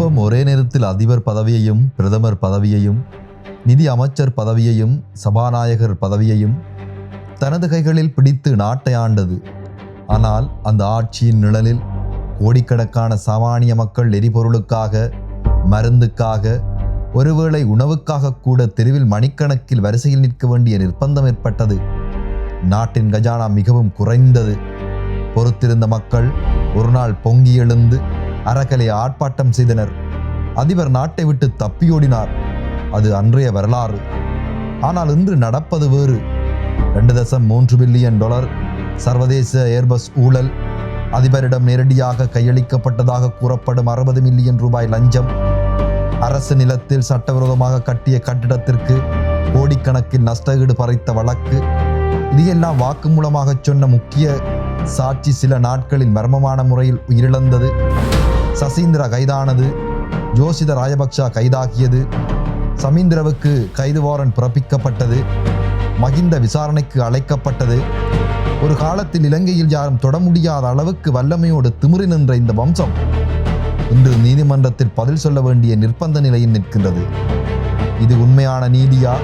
குடும்பம் ஒரே நேரத்தில் அதிபர் பதவியையும் பிரதமர் பதவியையும் நிதி அமைச்சர் பதவியையும் சபாநாயகர் பதவியையும் தனது கைகளில் பிடித்து நாட்டை ஆண்டது. ஆனால் அந்த ஆட்சியின் நிழலில் கோடிக்கணக்கான சாமானிய மக்கள் எரிபொருளுக்காக, மருந்துக்காக, ஒருவேளை உணவுக்காக கூட தெருவில் மணிக்கணக்கில் வரிசையில் நிற்க வேண்டிய நிர்பந்தம் ஏற்பட்டது. நாட்டின் கஜானா மிகவும் குறைந்தது. பொறுத்திருந்த மக்கள் ஒரு நாள் பொங்கி எழுந்து அறக்கலை ஆர்ப்பாட்டம் செய்தனர். அதிபர் நாட்டை விட்டு தப்பியோடினார். அது அன்றைய வரலாறு. ஆனால் இன்று நடப்பது வேறு. $2.3 பில்லியன் சர்வதேச ஏர்பஸ் ஊழல், அதிபரிடம் நேரடியாக கையளிக்கப்பட்டதாக கூறப்படும் $60 மில்லியன் லஞ்சம், அரசு நிலத்தில் சட்டவிரோதமாக கட்டிய கட்டிடத்திற்கு கோடிக்கணக்கில் நஷ்டஈடு பறித்த வழக்கு, இதையெல்லாம் வாக்குமூலமாக சொன்ன முக்கிய சாட்சி சில நாட்களில் மர்மமான முறையில் உயிரிழந்தது. சசீந்திரா கைதானது. ஜோசித ராஜபக்ஷ கைதாகியது. சமீந்திரவுக்கு கைது வாரண்ட் பிறப்பிக்கப்பட்டது. மகிந்த விசாரணைக்கு அழைக்கப்பட்டது. ஒரு காலத்தில் இலங்கையில் யாரும் தொட முடியாத அளவுக்கு வல்லமையோடு திமிரி நின்ற இந்த வம்சம் இன்று நீதிமன்றத்தில் பதில் சொல்ல வேண்டிய நிர்பந்த நிலையில் நிற்கின்றது. இது உண்மையான நீதியா?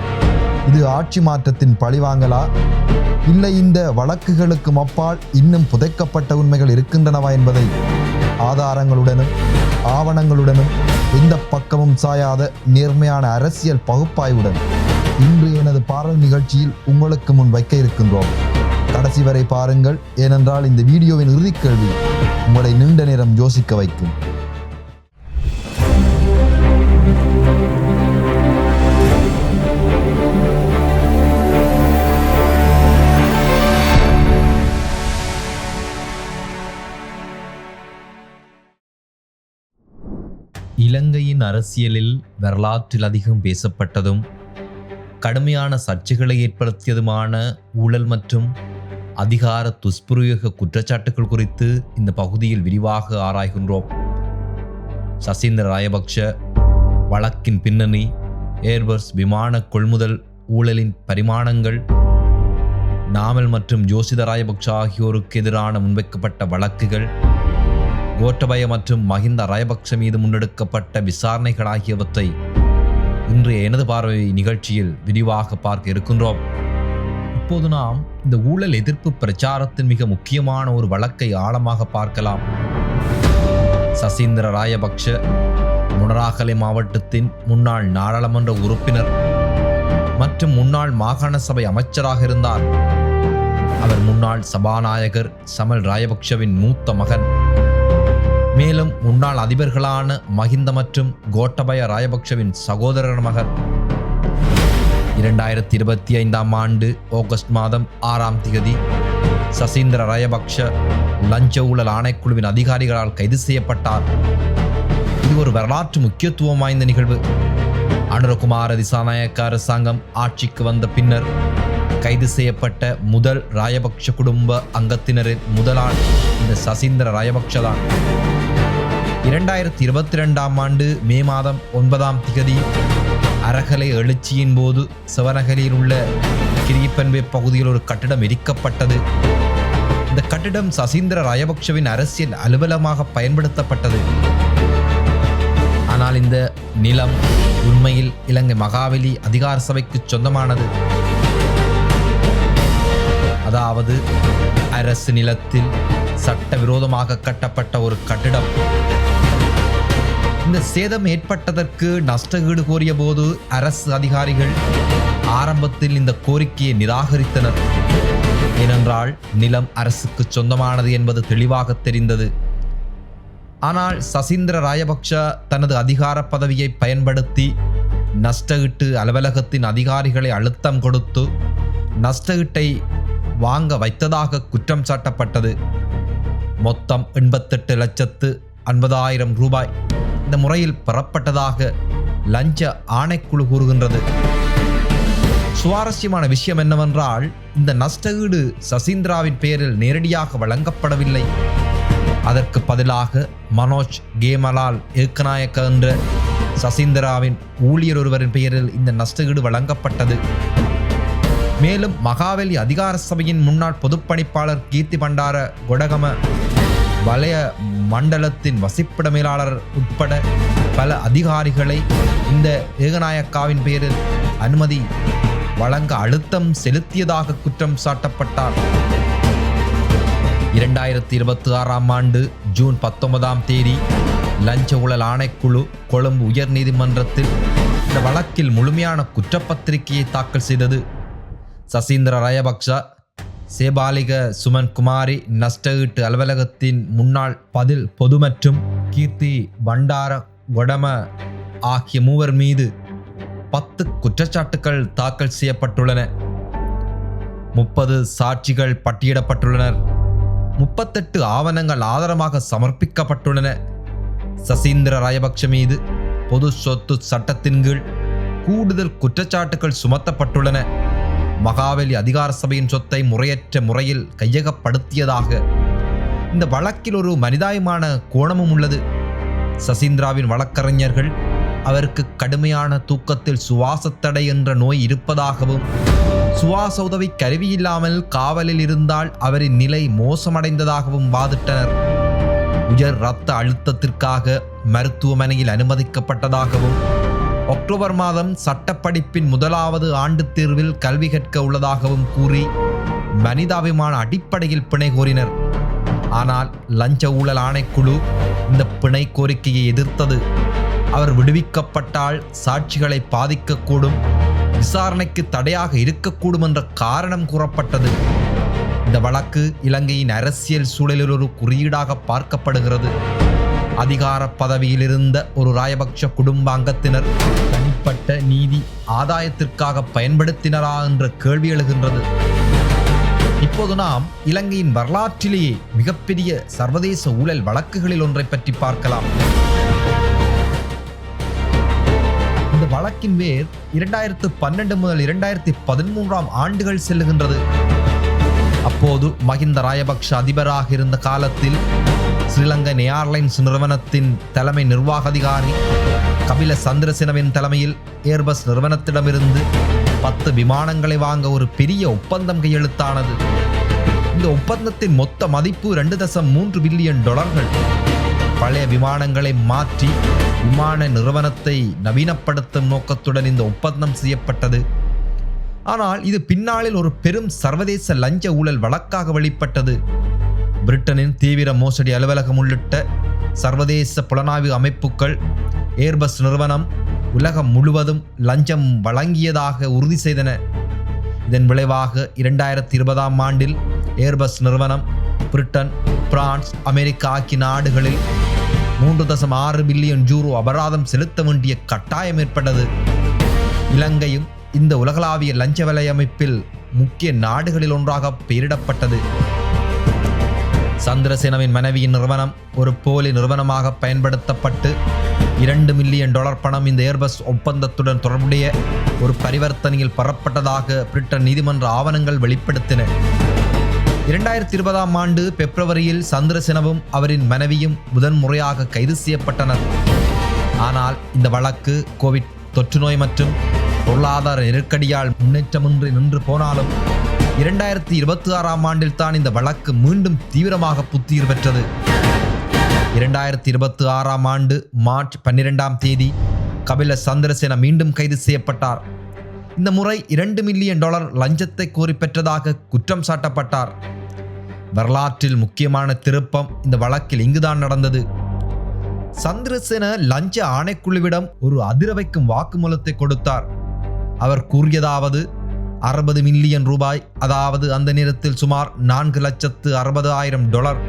இது ஆட்சி மாற்றத்தின் பழிவாங்கலா? இல்லை இந்த வழக்குகளுக்கு அப்பால் இன்னும் புதைக்கப்பட்ட உண்மைகள் இருக்கின்றனவா என்பதை ஆதாரங்களுடனும் ஆவணங்களுடனும் எந்த பக்கமும் சாயாத நேர்மையான அரசியல் பகுப்பாய்வுடன் இன்று எனது பார்வை நிகழ்ச்சியில் உங்களுக்கு முன் வைக்க இருக்கின்றோம். கடைசி வரை பாருங்கள். ஏனென்றால் இந்த வீடியோவின் இறுதிக் கேள்வி உங்களை நீண்ட நேரம் யோசிக்க வைக்கும். இலங்கையின் அரசியலில் வரலாற்றில் அதிகம் பேசப்பட்டதும் கடுமையான சர்ச்சைகளை ஏற்படுத்தியதுமான ஊழல் மற்றும் அதிகார துஷ்பிரயோக குற்றச்சாட்டுகள் குறித்து இந்த பகுதியில் விரிவாக ஆராய்கின்றோம். சசீந்திர ராஜபக்ஷ வழக்கின் பின்னணி, ஏர்பஸ் விமான கொள்முதல் ஊழலின் பரிமாணங்கள், நாமல் மற்றும் ஜோசித ராஜபக்ஷ ஆகியோருக்கு எதிரான முன்வைக்கப்பட்ட வழக்குகள், கோட்டபய மற்றும் மஹிந்த ராஜபக்ஷ மீது முன்னெடுக்கப்பட்ட விசாரணைகள் ஆகியவற்றை இன்றைய எனது பார்வை நிகழ்ச்சியில் விரிவாக பார்க்க இருக்கின்றோம். இப்போது நாம் இந்த ஊழல் எதிர்ப்பு பிரச்சாரத்தின் மிக முக்கியமான ஒரு வழக்கை ஆழமாக பார்க்கலாம். சசீந்திர ராஜபக்ஷ முனராகலை மாவட்டத்தின் முன்னாள் நாடாளுமன்ற உறுப்பினர் மற்றும் முன்னாள் மாகாண சபை அமைச்சராக இருந்தார். அவர் முன்னாள் சபாநாயகர் சமல் ராஜபக்ஷவின் மூத்த மகன். மேலும் முன்னாள் அதிபர்களான மஹிந்த மற்றும் கோட்டபய ராஜபக்ஷவின் சகோதரர் மகன். 2025 ஆண்டு ஆகஸ்ட் மாதம் 6ஆம் தேதி சசீந்திர ராஜபக்ஷ லஞ்ச ஊழல் ஆணைக்குழுவின் அதிகாரிகளால் கைது செய்யப்பட்டார். இது ஒரு வரலாற்று முக்கியத்துவம் வாய்ந்த நிகழ்வு. அனுரகுமார திசாநாயக்க அரசாங்கம் ஆட்சிக்கு வந்த பின்னர் கைது செய்யப்பட்ட முதல் ராஜபக்ஷ குடும்ப அங்கத்தினரின் முதலாள் இந்த சசீந்திர ராஜபக்ஷ தான். 2022 ஆண்டு மே மாதம் 9ஆம் தேதி அரகலை எழுச்சியின் போது செவனகலியில் உள்ள கிரியப்பன்வே பகுதியில் ஒரு கட்டிடம் எரிக்கப்பட்டது. இந்த கட்டிடம் சசீந்திர ராஜபக்ஷவின் அரசியல் அலுவலகமாக பயன்படுத்தப்பட்டது. ஆனால் இந்த நிலம் உண்மையில் இலங்கை மகாவலி அதிகார சபைக்கு சொந்தமானது. அதாவது அரசு நிலத்தில் சட்டவிரோதமாக கட்டப்பட்ட ஒரு கட்டிடம். இந்த சேதம் ஏற்பட்டதற்கு நஷ்டஈடு கோரிய போது அரசு அதிகாரிகள் ஆரம்பத்தில் இந்த கோரிக்கையை நிராகரித்தனர். ஏனென்றால் நிலம் அரசுக்கு சொந்தமானது என்பது தெளிவாக தெரிந்தது. ஆனால் சசீந்திர ராஜபக்ஷ தனது அதிகார பதவியை பயன்படுத்தி நஷ்டஈட்டு அலுவலகத்தின் அதிகாரிகளை அழுத்தம் கொடுத்து நஷ்டஈட்டை வாங்க வைத்ததாக குற்றம் சாட்டப்பட்டது. மொத்தம் 88,50,000 ரூபாய் இந்த முறையில் பெறப்பட்டதாக லஞ்ச ஆணைக்குழு கூறுகின்றது. சுவாரஸ்யமான விஷயம் என்னவென்றால், இந்த நஷ்டஈடு சசீந்திராவின் பெயரில் நேரடியாக வழங்கப்படவில்லை. அதற்கு பதிலாக மனோஜ் கேமலால் ஏக்கநாயக்க என்ற சசீந்திராவின் ஊழியர் ஒருவரின் பெயரில் இந்த நஷ்டஈடு வழங்கப்பட்டது. மேலும் மகாவலி அதிகார சபையின் முன்னாள் பொதுப்பணிப்பாளர் கீர்த்தி பண்டார கொடகம வலய மண்டலத்தின் வசிப்பிட மேலாளர் உட்பட பல அதிகாரிகளை இந்த ஏகநாயக்காவின் பேரில் அனுமதி வழங்க அழுத்தம் செலுத்தியதாக குற்றம் சாட்டப்பட்டார். 2026ஆம் ஆண்டு ஜூன் 19ஆம் தேதி லஞ்ச ஊழல் ஆணைக்குழு கொழும்பு உயர் நீதிமன்றத்தில் இந்த வழக்கில் முழுமையான குற்றப்பத்திரிகையை தாக்கல் செய்தது. சசீந்திர ராயபக்ஷ, சேபாலிக சுமன் குமாரி நஷ்டஈட்டு அலுவலகத்தின் முன்னாள் பதில் பொது மற்றும் கீர்த்தி பண்டார கொடம ஆகிய மூவர் மீது 10 குற்றச்சாட்டுகள் தாக்கல் செய்யப்பட்டுள்ளன. 30 சாட்சிகள் பட்டியலிடப்பட்டுள்ளனர். 38 ஆவணங்கள் ஆதாரமாக சமர்ப்பிக்கப்பட்டுள்ளன. சசீந்திர ராயபக்ஷ மீது பொது சொத்து சட்டத்தின் கீழ் கூடுதல் குற்றச்சாட்டுகள் சுமத்தப்பட்டுள்ளன. மகாவலி அதிகார சபையின் சொத்தை முறையற்ற முறையில் கையகப்படுத்தியதாக இந்த வழக்கில் ஒரு மனிதாயமான கோணமும் உள்ளது. சசீந்திராவின் வழக்கறிஞர்கள் அவருக்கு கடுமையான தூக்கத்தில் சுவாசத்தடை என்ற நோய் இருப்பதாகவும் சுவாச உதவி கருவியில்லாமல் காவலில் இருந்தால் அவரின் நிலை மோசமடைந்ததாகவும் வாதிட்டனர். உயர் இரத்த அழுத்தத்திற்காக மருத்துவமனையில் அனுமதிக்கப்பட்டதாகவும் அக்டோபர் மாதம் சட்டப்படிப்பின் முதலாவது ஆண்டு தேர்வில் கல்வி கற்க உள்ளதாகவும் கூறி மனிதாபிமான அடிப்படையில் பிணை கோரினர். ஆனால் லஞ்ச ஊழல் ஆணைக்குழு இந்த பிணை கோரிக்கையை எதிர்த்தது. அவர் விடுவிக்கப்பட்டால் சாட்சிகளை பாதிக்கக்கூடும், விசாரணைக்கு தடையாக இருக்கக்கூடும் என்ற காரணம் கூறப்பட்டது. இந்த வழக்கு இலங்கையின் அரசியல் சூழலில் ஒரு குறியீடாக பார்க்கப்படுகிறது. அதிகார பதவியில் இருந்த ஒரு ராயபக்ஷ குடும்ப அங்கத்தினர் தனிப்பட்ட நீதி ஆதாயத்திற்காக பயன்படுத்தினரா என்ற கேள்வி எழுகின்றது. இப்போது நாம் இலங்கையின் வரலாற்றிலேயே மிகப்பெரிய சர்வதேச ஊழல் வழக்குகளில் ஒன்றை பற்றி பார்க்கலாம். இந்த வழக்கின் வேர் 2012 முதல் 2013ஆம் ஆண்டுகள் செல்லுகின்றது. அப்போது மஹிந்த ராயபக்ஷ அதிபராக இருந்த காலத்தில் ஸ்ரீலங்கன் ஏர்லைன்ஸ் நிறுவனத்தின் தலைமை நிர்வாக அதிகாரி கபில சந்திரசேனவின் தலைமையில் ஏர்பஸ் நிறுவனத்திடமிருந்து 10 விமானங்களை வாங்க ஒரு பெரிய ஒப்பந்தம் கையெழுத்தானது. இந்த ஒப்பந்தத்தின் மொத்த மதிப்பு $2.3 பில்லியன். பழைய விமானங்களை மாற்றி விமான நிறுவனத்தை நவீனப்படுத்தும் நோக்கத்துடன் இந்த ஒப்பந்தம் செய்யப்பட்டது. ஆனால் இது பின்னாளில் ஒரு பெரும் சர்வதேச லஞ்ச ஊழல் வழக்காக வெளிப்பட்டது. பிரிட்டனின் தீவிர மோசடி அலுவலகம் உள்ளிட்ட சர்வதேச புலனாய்வு அமைப்புகள் ஏர்பஸ் நிறுவனம் உலகம் முழுவதும் லஞ்சம் வழங்கியதாக உறுதி செய்தன. இதன் விளைவாக 2020ஆம் ஆண்டில் ஏர்பஸ் நிறுவனம் பிரிட்டன், பிரான்ஸ், அமெரிக்கா ஆகிய நாடுகளில் €3.6 பில்லியன் அபராதம் செலுத்த வேண்டிய கட்டாயம் ஏற்பட்டது. இலங்கையும் இந்த உலகளாவிய லஞ்ச வலையமைப்பில் முக்கிய நாடுகளில் ஒன்றாக பெயரிடப்பட்டது. சந்திரசேனவின் மனைவியின் நிறுவனம் ஒரு போலி நிறுவனமாக பயன்படுத்தப்பட்டு $2 மில்லியன் பணம் இந்த ஏர்பஸ் ஒப்பந்தத்துடன் தொடர்புடைய ஒரு பரிவர்த்தனையில் பெறப்பட்டதாக பிரிட்டன் நீதிமன்ற ஆவணங்கள் வெளிப்படுத்தின. 2020ஆம் ஆண்டு பிப்ரவரியில் சந்திரசேனவும் அவரின் மனைவியும் முதன்முறையாக கைது செய்யப்பட்டனர். ஆனால் இந்த வழக்கு கோவிட் தொற்று நோய் மற்றும் பொருளாதார நெருக்கடியால் முன்னேற்றமின்றி நின்று போனாலும் 2026ஆம் ஆண்டில் தான் இந்த வழக்கு மீண்டும் தீவிரமாக புத்துயிர் பெற்றது. 2026ஆம் ஆண்டு மார்ச் 12ஆம் தேதி கபில சந்திரசேன மீண்டும் கைது செய்யப்பட்டார். இந்த முறை $2 மில்லியன் லஞ்சத்தை கோரி பெற்றதாக குற்றம் சாட்டப்பட்டார். வரலாற்றில் முக்கியமான திருப்பம் இந்த வழக்கில் இங்குதான் நடந்தது. சந்திரசேன லஞ்ச ஆணைக்குழுவிடம் ஒரு அதிர வைக்கும் வாக்குமூலத்தை கொடுத்தார். அவர் கூறியதாவது, $60 மில்லியன், அதாவது அந்த நேரத்தில் சுமார் $4,60,000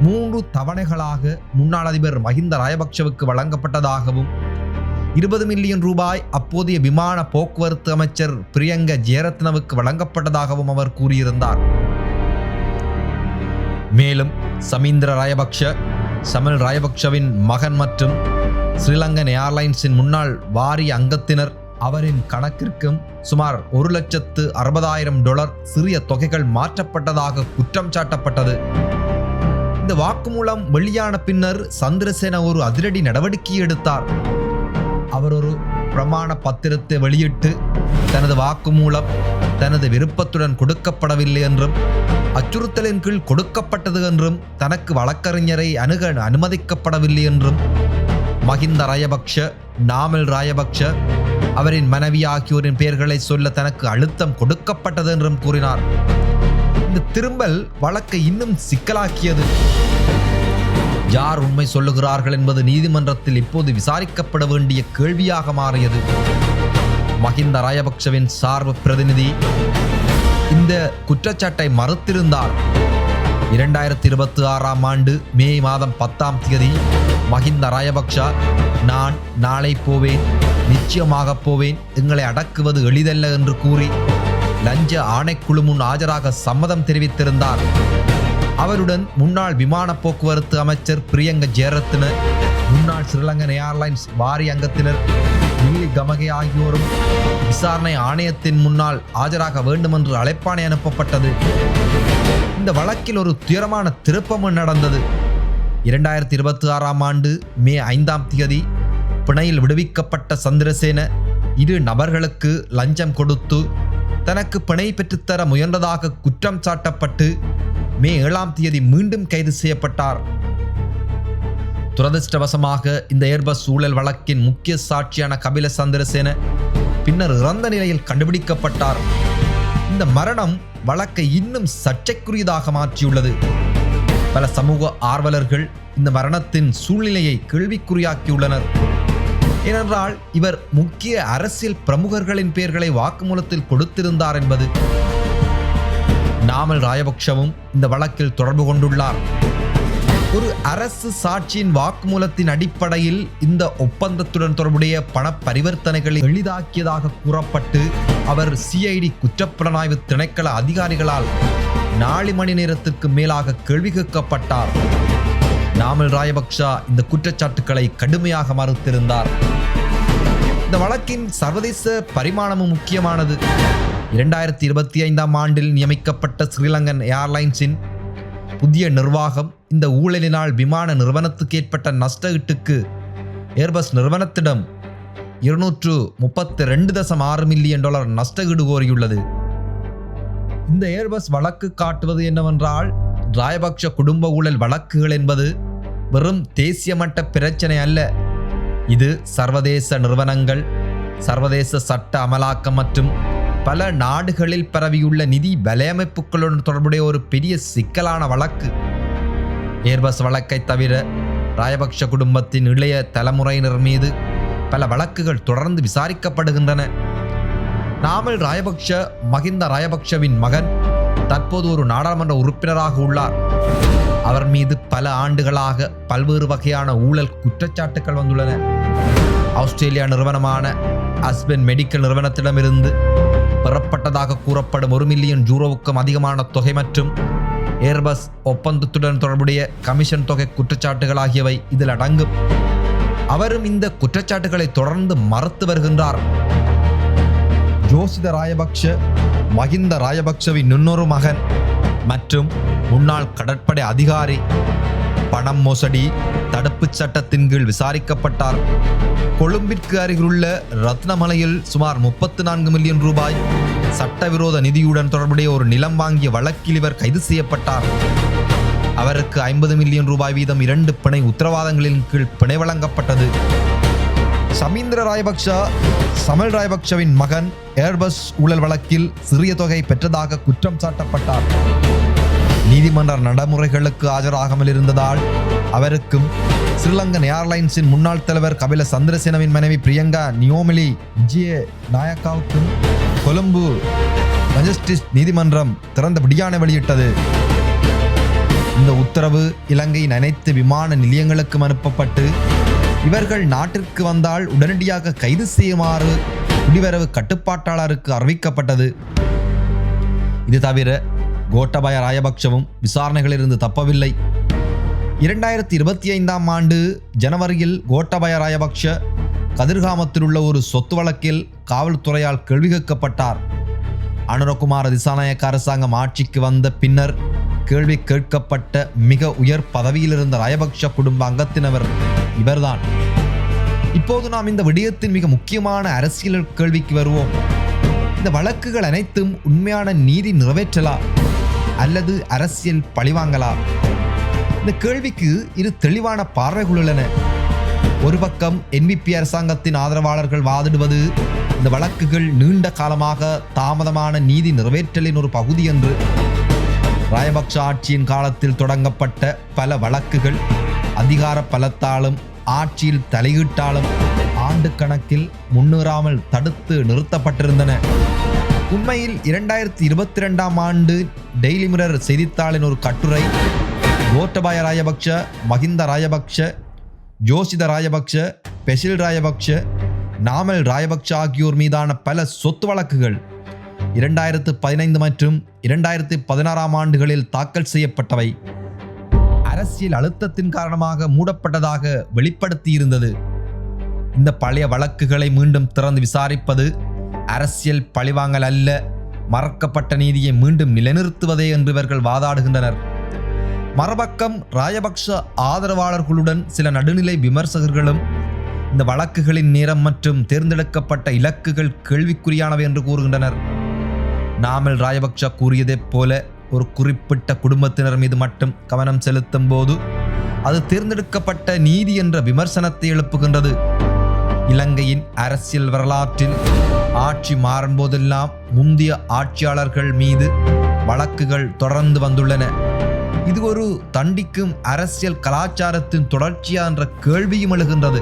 3 தவணைகளாக முன்னாள் அதிபர் மஹிந்த ராயபக்ஷவுக்கு வழங்கப்பட்டதாகவும், $20 மில்லியன் அப்போதைய விமான போக்குவரத்து அமைச்சர் பிரியங்க ஜெயரத்னவுக்கு வழங்கப்பட்டதாகவும் அவர் கூறியிருந்தார். மேலும் சமீந்திர ராயபக்ஷ, சமல் ராயபக்ஷவின் மகன் மற்றும் ஸ்ரீலங்கன் ஏர்லைன்ஸின் முன்னாள் வாரிய அங்கத்தினர் அவரின் கணக்கிற்கும் சுமார் $1,60,000 சிறிய தொகைகள் மாற்றப்பட்டதாக குற்றம் சாட்டப்பட்டது. இந்த வாக்குமூலம் வெளியான பின்னர் சந்திரசேன ஒரு அதிரடி நடவடிக்கை எடுத்தார். அவர் ஒரு பிரமாண பத்திரத்தை வெளியிட்டு தனது வாக்குமூலம் தனது விருப்பத்துடன் கொடுக்கப்படவில்லை என்றும் அச்சுறுத்தலின் கீழ் கொடுக்கப்பட்டது என்றும் தனக்கு வழக்கறிஞரை அணுக அனுமதிக்கப்படவில்லை என்றும் மஹிந்த ராயபக்ஷ, நாமல் ராயபக்ஷ, அவரின் மனைவி ஆகியோரின் பெயர்களை சொல்ல தனக்கு அழுத்தம் கொடுக்கப்பட்டது என்றும் கூறினார். இந்த திரும்பல் வழக்கை இன்னும் சிக்கலாக்கியது. யார் உண்மை சொல்லுகிறார்கள் என்பது நீதிமன்றத்தில் இப்போது விசாரிக்கப்பட வேண்டிய கேள்வியாக மாறியது. மஹிந்த ராயபக்ஷவின் சார்பு பிரதிநிதி இந்த குற்றச்சாட்டை மறுத்திருந்தார். 2026ஆம் ஆண்டு மே மாதம் 10ஆம் தேதி மஹிந்த ராயபக்ஷ, நான் நாளை போவேன், நிச்சயமாக போவேன், எங்களை அடக்குவது எளிதல்ல என்று கூறி லஞ்ச ஆணைக்குழு முன் ஆஜராக சம்மதம் தெரிவித்திருந்தார். அவருடன் முன்னாள் விமான போக்குவரத்து அமைச்சர் பிரியங்க ஜெயரத்ன, முன்னாள் ஸ்ரீலங்கன் ஏர்லைன்ஸ் வாரிய அங்கத்தினர் நீலி கமகே ஆகியோரும் விசாரணை ஆணையத்தின் முன்னால் ஆஜராக வேண்டும் என்று அழைப்பாணை அனுப்பப்பட்டது. இந்த வழக்கில் ஒரு துயரமான திருப்பமும் நடந்தது. 2026ஆம் ஆண்டு மே 5ஆம் தேதி பிணையில் விடுவிக்கப்பட்ட சந்திரசேன 2 நபர்களுக்கு லஞ்சம் கொடுத்து தனக்கு பிணை பெற்றுத்தர முயன்றதாக குற்றம் சாட்டப்பட்டு மே 7ஆம் தேதி மீண்டும் கைது செய்யப்பட்டார். துரதிருஷ்டவசமாக இந்த ஏர்பஸ் ஊழல் வழக்கின் முக்கிய சாட்சியான கபில சந்திரசேன பின்னர் இறந்த நிலையில் கண்டுபிடிக்கப்பட்டார். இந்த மரணம் வழக்கை இன்னும் சர்ச்சைக்குரியதாக மாற்றியுள்ளது. பல சமூக ஆர்வலர்கள் இந்த மரணத்தின் சூழ்நிலையை கேள்விக்குறியாக்கியுள்ளனர். ஏனென்றால் இவர் முக்கிய அரசியல் பிரமுகர்களின் பெயர்களை வாக்குமூலத்தில் கொடுத்திருந்தார் என்பது. நாமல் ராயபக்ஷவும் இந்த வழக்கில் தொடர்பு கொண்டுள்ளார். ஒரு அரசு சாட்சியின் வாக்குமூலத்தின் அடிப்படையில் இந்த ஒப்பந்தத்துடன் தொடர்புடைய பண பரிவர்த்தனைகளை எளிதாக்கியதாக கூறப்பட்டு அவர் CID குற்றப்புலனாய்வு திணைக்கள அதிகாரிகளால் 4 மணி நேரத்திற்கு மேலாக கேள்வி கேட்கப்பட்டார். நாமல் ராயபக்ஷ இந்த குற்றச்சாட்டுக்களை கடுமையாக மறுத்திருந்தார். இந்த வழக்கின் சர்வதேச பரிமாணமும் முக்கியமானது. 2025ஆம் ஆண்டில் நியமிக்கப்பட்ட ஸ்ரீலங்கன் ஏர்லைன்ஸின் புதிய நிர்வாகம் இந்த ஊழலினால் விமான நிறுவனத்துக்கு ஏற்பட்ட நஷ்ட ஈட்டுக்கு ஏர்பஸ் நிறுவனத்திடம் $232.6 மில்லியன் நஷ்ட ஈடு கோரியுள்ளது. இந்த ஏர்பஸ் வழக்கு காட்டுவது என்னவென்றால், ராயபக்ஷ குடும்ப ஊழல் வழக்குகள் என்பது வெறும் தேசிய மட்ட பிரச்சனை அல்ல. இது சர்வதேச நிறுவனங்கள், சர்வதேச சட்ட அமலாக்கம் மற்றும் பல நாடுகளில் பரவியுள்ள நிதி வலையமைப்புகளுடன் தொடர்புடைய ஒரு பெரிய சிக்கலான வழக்கு. ஏர்பஸ் வழக்கை தவிர ராயபக்ஷ குடும்பத்தின் இளைய தலைமுறையினர் மீது பல வழக்குகள் தொடர்ந்து விசாரிக்கப்படுகின்றன. நாமல் ராயபக்ஷ மஹிந்த ராயபக்ஷவின் மகன் தற்போது ஒரு நாடாளுமன்ற உறுப்பினராக உள்ளார். அவர் மீது பல ஆண்டுகளாக பல்வேறு வகையான ஊழல் குற்றச்சாட்டுகள் வந்துள்ளன. ஆஸ்திரேலியா நிறுவனமான அஸ்பென் மெடிக்கல் நிறுவனத்திடமிருந்து பெறப்பட்டதாக கூறப்படும் 1 மில்லியன் யூரோவுக்கும் அதிகமான தொகை மற்றும் ஏர்பஸ் ஒப்பந்தத்துடன் தொடர்புடைய கமிஷன் தொகை குற்றச்சாட்டுகள் ஆகியவை இதில் அடங்கும். அவரும் இந்த குற்றச்சாட்டுகளை தொடர்ந்து மறுத்து வருகின்றார். ஜோசித ராயபக்ஷ மஹிந்த ராயபக்ஷவின் இன்னொரு மகன் மற்றும் முன்னாள் கடற்படை அதிகாரி பணம் மோசடி தடுப்புச் சட்டத்தின் கீழ் விசாரிக்கப்பட்டார். கொழும்பிற்கு அருகிலுள்ள ரத்னமலையில் சுமார் 34 மில்லியன் ரூபாய் சட்டவிரோத நிதியுடன் தொடர்புடைய ஒரு நிலம் வாங்கிய வழக்கில் இவர் கைது செய்யப்பட்டார். அவருக்கு 50 மில்லியன் ரூபாய் வீதம் 2 பிணை உத்தரவாதங்களின் கீழ் பிணை வழங்கப்பட்டது. சமீந்திர ராயபக்ஷ சமல் ராயபக்ஷவின் மகன் ஏர்பஸ் ஊழல் வழக்கில் சிறிய தொகை பெற்றதாக குற்றம் சாட்டப்பட்டார். நீதிமன்ற நடைமுறைகளுக்கு ஆஜராகாமல் இருந்ததால் அவருக்கும் ஸ்ரீலங்கன் ஏர்லைன்ஸின் முன்னாள் தலைவர் கபில சந்திரசேனவின் மனைவி பிரியங்கா நியோமிலி விஜய நாயக்காவுக்கும் கொழும்பு மஜிஸ்ட்ரேட் நீதிமன்றம் திறந்த விடியானை வெளியிட்டது. இந்த உத்தரவு இலங்கையின் அனைத்து விமான நிலையங்களுக்கும் அனுப்பப்பட்டு இவர்கள் நாட்டிற்கு வந்தால் உடனடியாக கைது செய்யுமாறு குடிவரவு கட்டுப்பாட்டாளருக்கு அறிவிக்கப்பட்டது. இது தவிர கோட்டாபய ராயபக்ஷவும் விசாரணைகளிலிருந்து தப்பவில்லை. 2025ஆம் ஆண்டு ஜனவரியில் கோட்டாபய ராயபக்ஷ கதிர்காமத்தில் உள்ள ஒரு சொத்து வழக்கில் காவல்துறையால் கேள்வி கேட்கப்பட்டார். அனுரகுமார திசாநாயக்க அரசாங்கம் ஆட்சிக்கு வந்த பின்னர் கேள்வி கேட்கப்பட்ட மிக உயர் பதவியில் இருந்த ராயபக்ஷ குடும்ப அங்கத்தினவர் இவர்தான். இப்போது நாம் இந்த விடயத்தின் மிக முக்கியமான அரசியல் கேள்விக்கு வருவோம். இந்த வழக்குகள் அனைத்தும் உண்மையான நீதி நிறைவேற்றலா அல்லது அரசியல் பழிவாங்கலா? இந்த கேள்விக்கு இரு தெளிவான பார்வைகள் உள்ளன. ஒரு பக்கம் NVP அரசாங்கத்தின் ஆதரவாளர்கள் வாதிடுவது இந்த வழக்குகள் நீண்ட காலமாக தாமதமான நீதி நிறைவேற்றலின் ஒரு பகுதி என்று. ராயபக்ஷ ஆட்சியின் காலத்தில் தொடங்கப்பட்ட பல வழக்குகள் அதிகார பலத்தாலும் ஆட்சியில் தலையீட்டாலும் ஆண்டு கணக்கில் முன்னேறாமல் தடுத்து நிறுத்தப்பட்டிருந்தன. உண்மையில் 2022ஆம் ஆண்டு டெய்லி மிரர் செய்தித்தாளின் ஒரு கட்டுரை கோட்டபாய ராயபக்ஷ, மஹிந்த ராயபக்ஷ, ஜோசித ராயபக்ஷ, பெசில் ராயபக்ஷ, நாமல் ராயபக்ஷ ஆகியோர் மீதான பல சொத்து வழக்குகள் 2015 மற்றும் 2016ஆம் ஆண்டுகளில் தாக்கல் செய்யப்பட்டவை அரசியல் அழுத்தத்தின் காரணமாக மூடப்பட்டதாக வெளிப்படுத்தியிருந்தது. இந்த பழைய வழக்குகளை மீண்டும் திறந்து விசாரிப்பது அரசியல் பழிவாங்கல் அல்ல, மறக்கப்பட்ட நீதியை மீண்டும் நிலைநிறுத்துவதே என்று இவர்கள் வாதாடுகின்றனர். மறுபக்கம் ராயபக்ஷ ஆதரவாளர்களுடன் சில நடுநிலை விமர்சகர்களும் இந்த வழக்குகளின் நேரம் மற்றும் தேர்ந்தெடுக்கப்பட்ட இலக்குகள் கேள்விக்குறியானவை என்று கூறுகின்றனர். நாமல் ராயபக்ஷ கூறியதைப் போல ஒரு குறிப்பிட்ட குடும்பத்தினர் மீது மட்டும் கவனம் செலுத்தும் போது அது தேர்ந்தெடுக்கப்பட்ட நீதி என்ற விமர்சனத்தை எழுப்புகின்றது. இலங்கையின் அரசியல் வரலாற்றில் ஆட்சி மாறும்போதெல்லாம் முந்தைய ஆட்சியாளர்கள் மீது வழக்குகள் தொடர்ந்து வந்துள்ளன. இது ஒரு தண்டிக்கும் அரசியல் கலாச்சாரத்தின் தொடர்ச்சியா என்ற கேள்வியும் எழுகின்றது.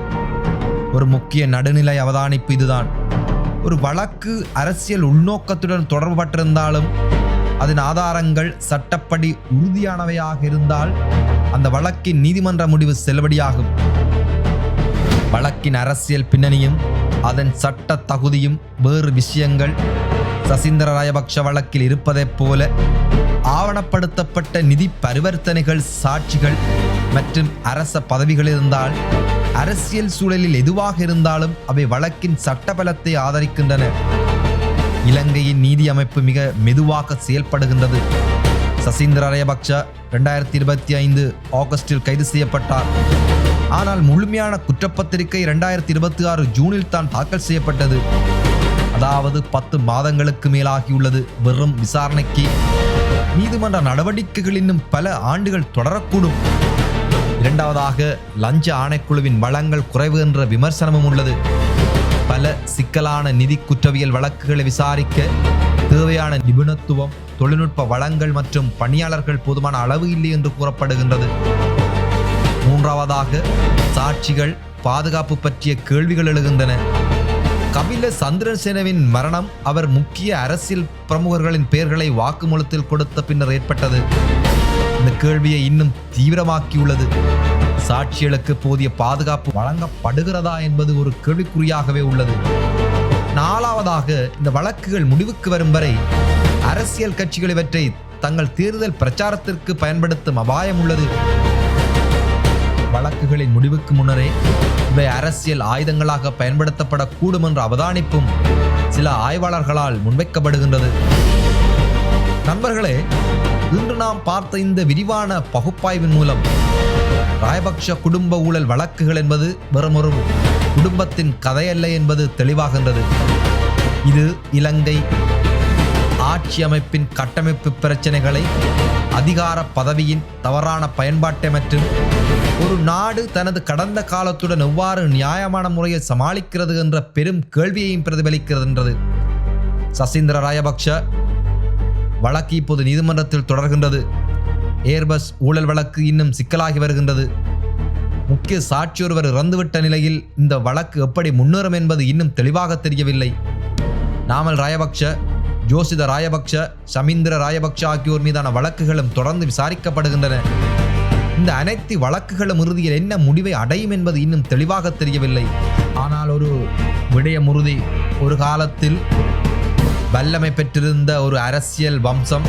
ஒரு முக்கிய நடுநிலை அவதானிப்பு இதுதான். ஒரு வழக்கு அரசியல் உள்நோக்கத்துடன் தொடர்புபட்டிருந்தாலும் அதன் ஆதாரங்கள் சட்டப்படி உறுதியானவையாக இருந்தால் அந்த வழக்கின் நீதிமன்ற முடிவு செல்லுபடியாகும். வழக்கின் அரசியல் பின்னணியும் அதன் சட்ட தகுதியும் வேறு விஷயங்கள். சசீந்திர ராயபக்ஷ வழக்கில் இருப்பதைப் போல ஆவணப்படுத்தப்பட்ட நிதி பரிவர்த்தனைகள், சாட்சிகள் மற்றும் அரச பதவிகள் இருந்தால் அரசியல் சூழலில் எதுவாக இருந்தாலும் அவை வழக்கின் சட்டபலத்தை ஆதரிக்கின்றன. இலங்கையின் நீதி அமைப்பு மிக மெதுவாக செயல்படுகின்றது. சசீந்திர ராயபக்ஷ 2025 ஆகஸ்டில் கைது செய்யப்பட்டார். ஆனால் முழுமையான குற்றப்பத்திரிகை 2026 ஜூனில் தான் தாக்கல் செய்யப்பட்டது. அதாவது 10 மாதங்களுக்கு மேலாகியுள்ளது வெறும் விசாரணைக்கு. நீதிமன்ற நடவடிக்கைகள் இன்னும் பல ஆண்டுகள் தொடரக்கூடும். இரண்டாவதாக, லஞ்ச ஆணைக்குழுவின் வளங்கள் குறைவு என்ற விமர்சனமும் உள்ளது. பல சிக்கலான நிதி குற்றவியல் வழக்குகளை விசாரிக்க தேவையான நிபுணத்துவம், தொழில்நுட்ப வளங்கள் மற்றும் பணியாளர்கள் போதுமான அளவு இல்லை என்று கூறப்படுகின்றது. மூன்றாவதாக, சாட்சிகள் பாதுகாப்பு பற்றிய கேள்விகள் எழுகின்றன. கபில சந்திரசேனவின் மரணம் அவர் முக்கிய அரசியல் பிரமுகர்களின் பெயர்களை வாக்குமூலத்தில் கொடுத்த பின்னர் ஏற்பட்டது. இந்த கேள்வியை இன்னும் தீவிரமாக்கியுள்ளது. சாட்சிகளுக்கு போதிய பாதுகாப்பு வழங்கப்படுகிறதா என்பது ஒரு கேள்விக்குறியாகவே உள்ளது. நாலாவதாக, இந்த வழக்குகள் முடிவுக்கு வரும் வரை அரசியல் கட்சிகள் இவற்றை தங்கள் தேர்தல் பிரச்சாரத்திற்கு பயன்படுத்தும் அபாயம் உள்ளது. வழக்குகளின் முடிவுக்கு முன்னரே இவை அரசியல் ஆயுதங்களாக பயன்படுத்தப்படக்கூடும் என்ற அவதானிப்பும் சில ஆய்வாளர்களால் முன்வைக்கப்படுகின்றது. நண்பர்களே, இன்று நாம் பார்த்த இந்த விரிவான பகுப்பாய்வின் மூலம் ராயபக்ஷ குடும்ப ஊழல் வழக்குகள் என்பது வெறும் ஒரு குடும்பத்தின் கதையல்ல என்பது தெளிவாகின்றது. இது இலங்கை ஆட்சி அமைப்பின் கட்டமைப்பு பிரச்சனைகளை, அதிகார பதவியின் தவறான பயன்பாட்டை மற்றும் ஒரு நாடு தனது கடந்த காலத்துடன் எவ்வாறு நியாயமான முறையில் சமாளிக்கிறது என்ற பெரும் கேள்வியையும் பிரதிபலிக்கிறது. சசீந்திர ராயபக்ஷ வழக்கு இப்போது நீதிமன்றத்தில் தொடர்கின்றது. ஏர்பஸ் ஊழல் வழக்கு இன்னும் சிக்கலாகி வருகின்றது. முக்கிய சாட்சி ஒருவர் இறந்துவிட்ட நிலையில் இந்த வழக்கு எப்படி முன்னேறும் என்பது இன்னும் தெளிவாக தெரியவில்லை. நாமல் ராயபக்ஷ, ஜோசித ராயபக்ஷ, சமீந்திர ராயபக்ஷ ஆகியோர் மீதான வழக்குகளும் தொடர்ந்து விசாரிக்கப்படுகின்றன. இந்த அனைத்து வழக்குகளும் இறுதியில் என்ன முடிவை அடையும் என்பது இன்னும் தெளிவாக தெரியவில்லை. ஆனால் ஒரு விடயம் உறுதி, ஒரு காலத்தில் வல்லமை பெற்றிருந்த ஒரு அரசியல் வம்சம்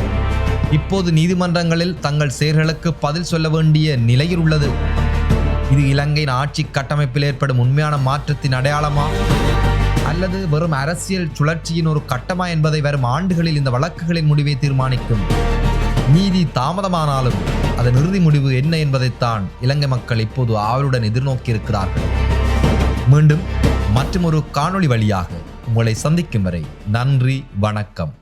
இப்போது நீதிமன்றங்களில் தங்கள் செயல்களுக்கு பதில் சொல்ல வேண்டிய நிலையில் உள்ளது. இது இலங்கையின் ஆட்சி கட்டமைப்பில் ஏற்படும் உண்மையான மாற்றத்தின் அடையாளமா அல்லது வெறும் அரசியல் சுழற்சியின் ஒரு கட்டமா என்பதை வரும் ஆண்டுகளில் இந்த வழக்குகளின் முடிவை தீர்மானிக்கும். நீதி தாமதமானாலும் அதன் இறுதி முடிவு என்ன என்பதைத்தான் இலங்கை மக்கள் இப்போது ஆவலுடன் எதிர்நோக்கி இருக்கிறார்கள். மீண்டும் மற்றொரு காணொளி வழியாக உங்களை சந்திக்கும் வரை நன்றி, வணக்கம்.